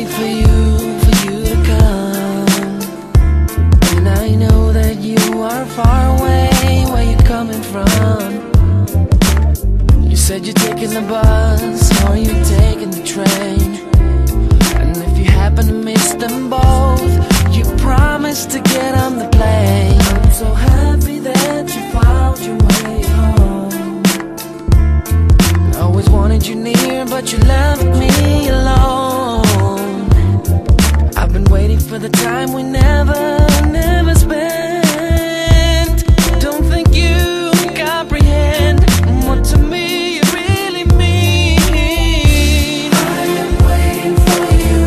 waiting for you to come. And I know that you are far away, where you coming from. You said you're taking the bus or you're taking the train, and if you happen to miss them both, you promised to get on the plane. I'm so happy that you found your way home. Always wanted you near, but you left me alone. I've been waiting for the time we never spent. Don't think you comprehend what to me you really mean. I am waiting for you,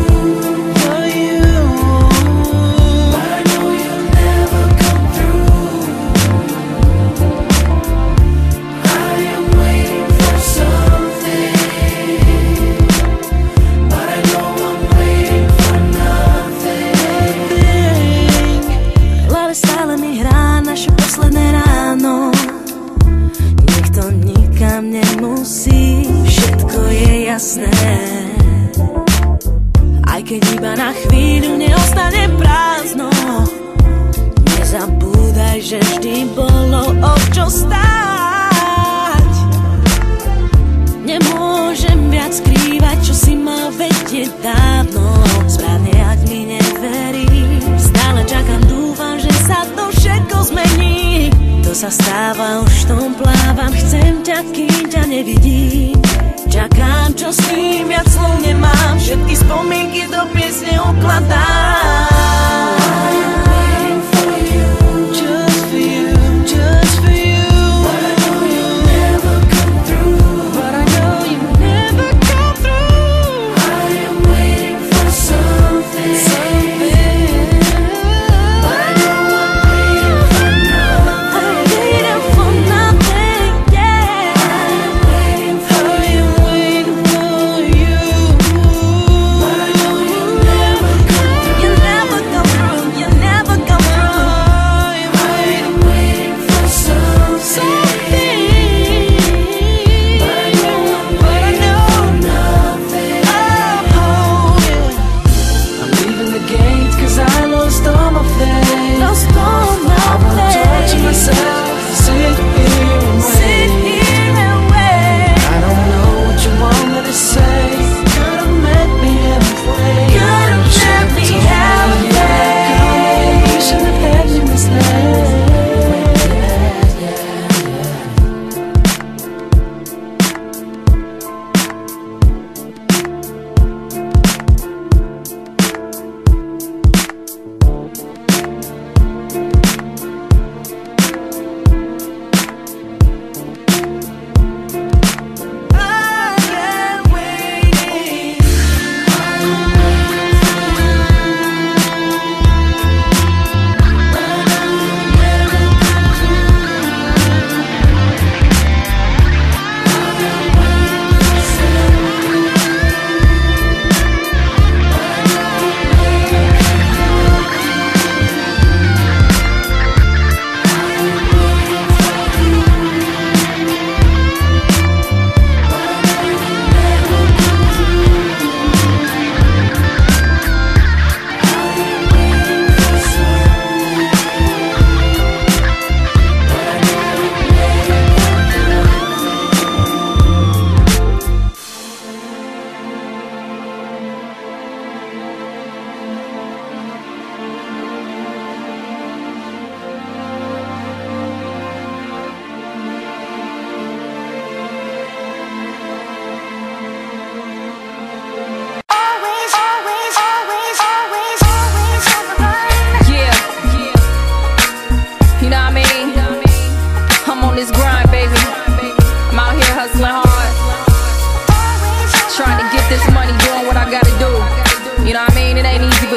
but I know you'll never come through. I am waiting for something, but I know I'm waiting for nothing. Hlave stále mi hrá naše posledné ráno. Nikto nikam nemusí, všetko je jasné. Aj keď iba na chvíľu neostane prázdno, nezabúdaj, že vždy bolo o čo stáť. Nemôžem viac skrývať, čo si mal vedieť dávno. Správne, ak mi neveríš, stále čakám, dúfam, že sa to všetko zmení. To sa stáva, už v tom plávam, chcem ťa, kým ťa nevidím. Čakám, čo s tým, viac slov nemám, všetky spomienky do piesne ukladám.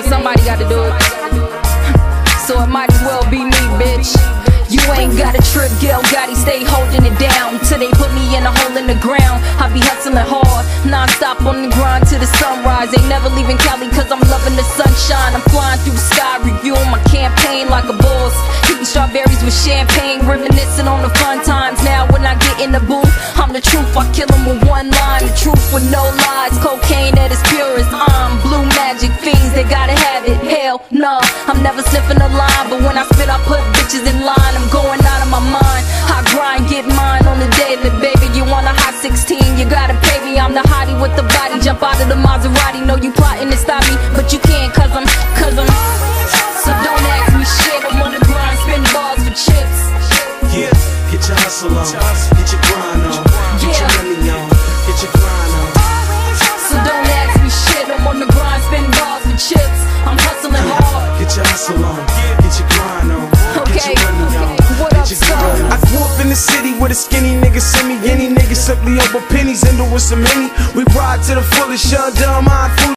but somebody gotta do it. So it might as well be me, bitch. You ain't got a trip, Gil Gotti, stay holding it down till they put me in a hole in the ground. I be hustling hard, non-stop on the grind till the sunrise. Ain't never leaving Cali cause I'm loving the sunshine. I'm flying through the sky, reviewing my campaign like a boss. Eating strawberries with champagne, reminiscing on the fun times. Now when I get in the booth, I'm the truth, I kill them with one line. The truth with no lies, cocaine at its purest. I'm blue magic. hell nah. I'm never sniffing a line, but when I spit I put bitches in line. I'm going out of my mind. I grind, get mine on the daily, baby. You want a hot 16, you gotta pay me. I'm the hottie with the body, jump out of the Maserati. Know you plotting to stop me, but you can't cause I'm so don't ask me shit. I'm on the grind, spin bars for chips. Yeah, get your hustle on, get your grind on, get your money on, get your grind on. So don't ask me shit. I'm on the grind, spin bars for chips. I'm hustling hard. Get your hustle on, get your grind on, get Okay, your money on, what up, get your grind on. I grew up in the city where the skinny niggas send me any niggas simply over pennies and do with some many. We ride to the fullest, shut down my food.